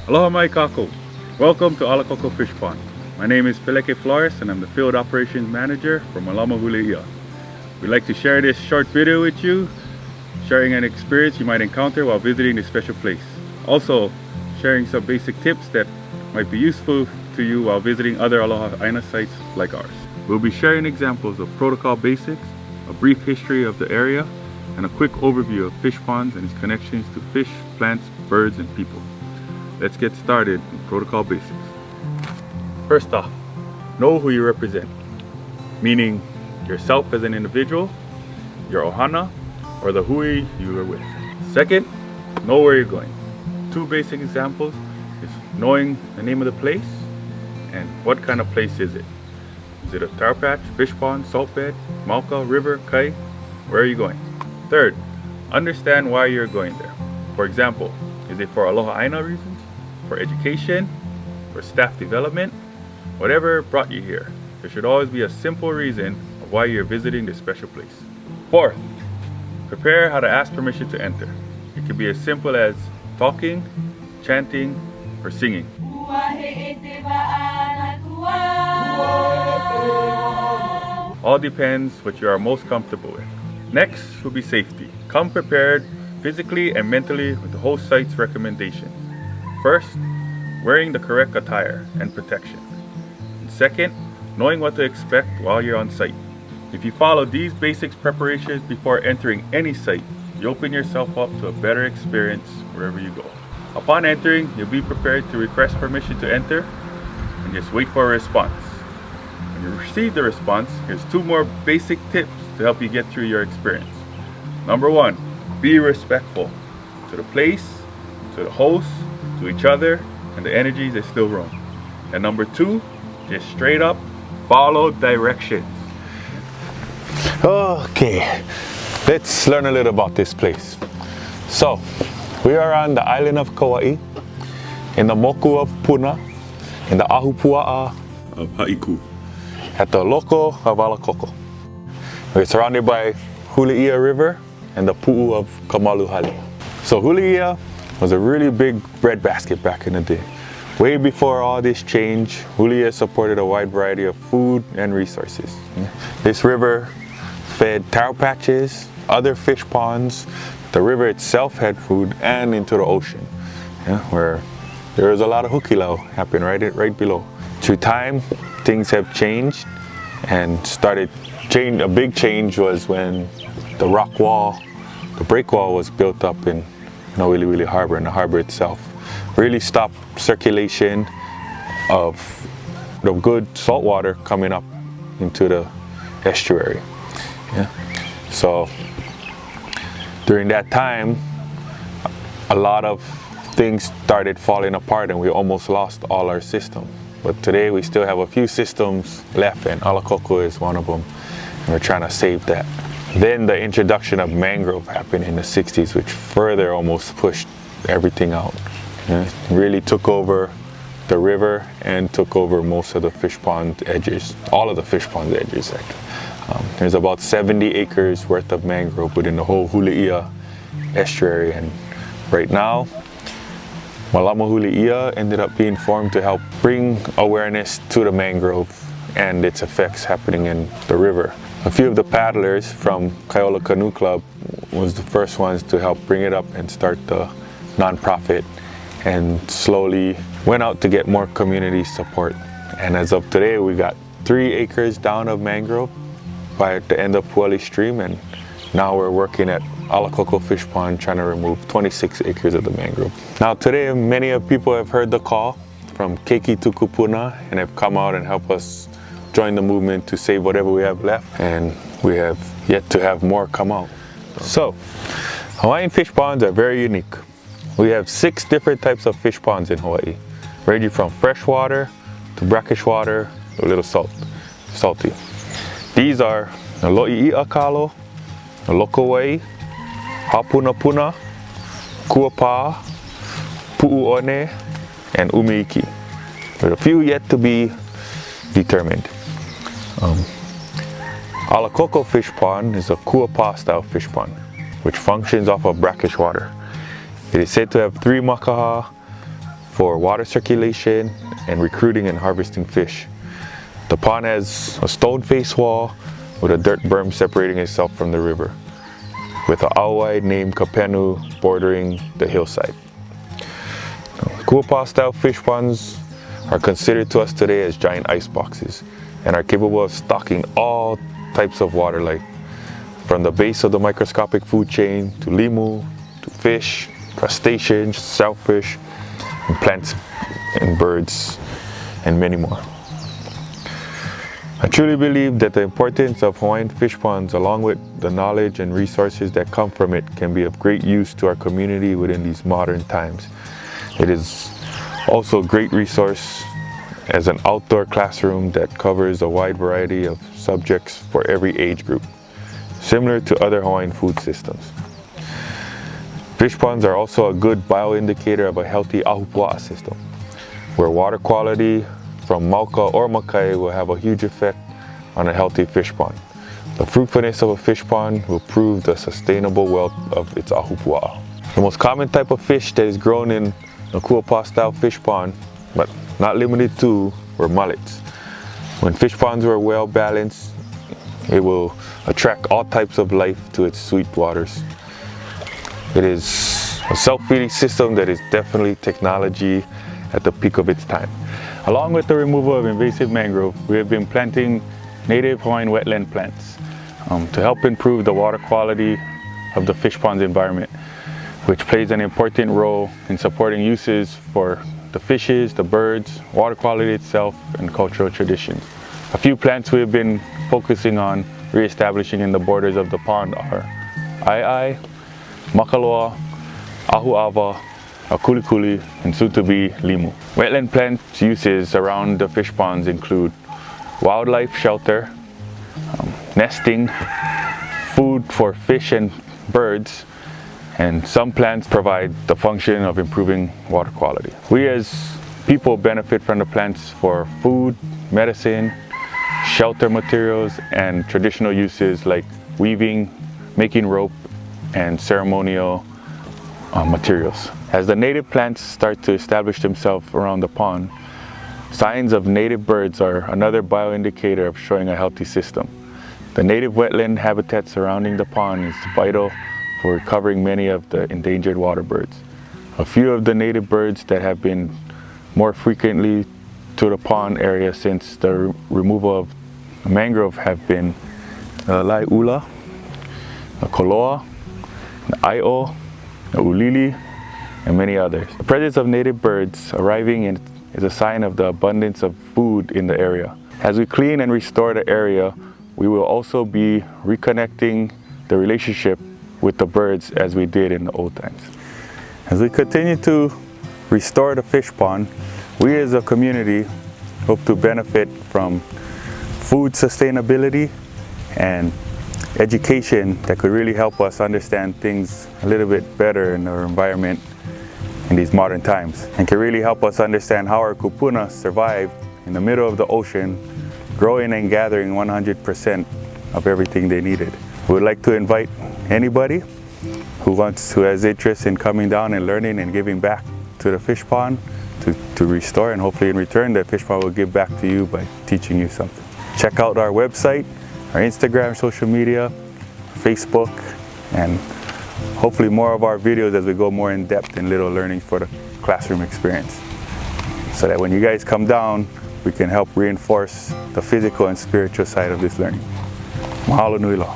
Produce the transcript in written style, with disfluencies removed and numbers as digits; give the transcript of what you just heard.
Aloha mai kako. Welcome to Alakoko Fishpond. My name is Peleke Flores and I'm the Field Operations Manager for Malama Huleia. We'd like to share this short video with you, sharing an experience you might encounter while visiting this special place. Also, sharing some basic tips that might be useful to you while visiting other Aloha Aina sites like ours. We'll be sharing examples of protocol basics, a brief history of the area, and a quick overview of fish ponds and its connections to fish, plants, birds, and people. Let's get started with protocol basics. First off, know who you represent, meaning yourself as an individual, your ohana, or the hui you are with. Second, know where you're going. Two basic examples is knowing the name of the place and what kind of place is it. Is it a tar patch, fish pond, salt bed, mauka, river, kai? Where are you going? Third, understand why you're going there. For example, is it for Aloha Aina reasons, for education, for staff development? Whatever brought you here, there should always be a simple reason of why you're visiting this special place. Fourth, prepare how to ask permission to enter. It can be as simple as talking, chanting, or singing. All depends what you are most comfortable with. Next will be safety. Come prepared physically and mentally with the host site's recommendations. First, wearing the correct attire and protection. And second, knowing what to expect while you're on site. If you follow these basic preparations before entering any site, you open yourself up to a better experience wherever you go. Upon entering, you'll be prepared to request permission to enter and just wait for a response. When you receive the response, here's two more basic tips to help you get through your experience. Number one, be respectful to the place, to the host, to each other, and the energies that still roam. And number two, just straight up follow directions. Okay, let's learn a little about this place. So, we are on the island of Kauai, in the moku of Puna, in the ahupua'a Of Haiku. at the loko of Alakoko. We're surrounded by Hule'ia River and the pu'u of Kamaluhali. So Hule'ia was a really big breadbasket back in the day. Way before all this change, Hule'ia supported a wide variety of food and resources. This river fed taro patches, other fish ponds. The river itself had food and into the ocean, where there was a lot of hukilau happening right below. Through time, things have changed and a big change was when the rock wall, the break wall was built up in Wili Harbor, and the harbor itself really stopped circulation of the good salt water coming up into the estuary. So during that time, a lot of things started falling apart and we almost lost all our systems. But today we still have a few systems left, and Alakoko is one of them, and we're trying to save that. Then the introduction of mangrove happened in the 60s, which further almost pushed everything out. Really took over the river and took over most of the fish pond edges, all of the fish pond edges actually. There's about 70 acres worth of mangrove within the whole Hule'ia estuary, and right now Malama Hule'ia ended up being formed to help bring awareness to the mangrove and its effects happening in the river. A few of the paddlers from Kaiola Canoe Club was the first ones to help bring it up and start the nonprofit, and slowly went out to get more community support. And as of today, we got 3 acres down of mangrove by the end of Puali Stream, and now we're working at Alakoko Fish Pond trying to remove 26 acres of the mangrove. Now today, many of people have heard the call from Keiki Tukupuna and have come out and help us join the movement to save whatever we have left, and we have yet to have more come out. So, Hawaiian fish ponds are very unique. We have 6 different types of fish ponds in Hawaii, ranging from freshwater to brackish water to a little salty. These are the Lo'i'i'a Kalo, the Lokowai, Hapunapuna, Kuapa, Pu'uone, and Umiiki, with a few yet to be determined. Alakoko Fish Pond is a Kuapa style fish pond, which functions off of brackish water. It is said to have 3 makaha for water circulation and recruiting and harvesting fish. The pond has a stone face wall with a dirt berm separating itself from the river, with an awai named Kapenu bordering the hillside. Kuapa style fish ponds are considered to us today as giant ice boxes and are capable of stocking all types of water life, from the base of the microscopic food chain to limu, to fish, crustaceans, shellfish, and plants and birds, and many more. I truly believe that the importance of Hawaiian fish ponds, along with the knowledge and resources that come from it, can be of great use to our community within these modern times. It is also a great resource as an outdoor classroom that covers a wide variety of subjects for every age group, similar to other Hawaiian food systems. Fish ponds are also a good bioindicator of a healthy ahupua'a system, where water quality from mauka or makai will have a huge effect on a healthy fish pond. The fruitfulness of a fish pond will prove the sustainable wealth of its ahupua'a. The most common type of fish that is grown in the Kuapa style fish pond, but not limited to, were mullets. When fish ponds were well balanced, it will attract all types of life to its sweet waters. It is a self-feeding system that is definitely technology at the peak of its time. Along with the removal of invasive mangrove, we have been planting native Hawaiian wetland plants to help improve the water quality of the fish pond's environment, which plays an important role in supporting uses for the fishes, the birds, water quality itself, and cultural traditions. A few plants we have been focusing on re-establishing in the borders of the pond are Ai, Makaloa, Ahu'awa, Akulikuli, and soon to be Limu. Wetland plant uses around the fish ponds include wildlife shelter, nesting, food for fish and birds, and some plants provide the function of improving water quality. We as people benefit from the plants for food, medicine, shelter materials, and traditional uses like weaving, making rope, and ceremonial materials. As the native plants start to establish themselves around the pond, signs of native birds are another bioindicator of showing a healthy system. The native wetland habitat surrounding the pond is vital for recovering many of the endangered water birds. A few of the native birds that have been more frequently to the pond area since the removal of mangrove have been the Lai'ula, the Koloa, the Ai'o, the Ulili, and many others. The presence of native birds arriving is a sign of the abundance of food in the area. As we clean and restore the area, we will also be reconnecting the relationship with the birds as we did in the old times. As we continue to restore the fish pond, we as a community hope to benefit from food sustainability and education that could really help us understand things a little bit better in our environment in these modern times, and can really help us understand how our kupuna survived in the middle of the ocean, growing and gathering 100% of everything they needed. We would like to invite anybody who has interest in coming down and learning and giving back to the fish pond to restore, and hopefully in return the fish pond will give back to you by teaching you something. Check out our website, our Instagram, social media, Facebook, and hopefully more of our videos as we go more in depth in little learning for the classroom experience, so that when you guys come down, we can help reinforce the physical and spiritual side of this learning. Mahalo nui loa.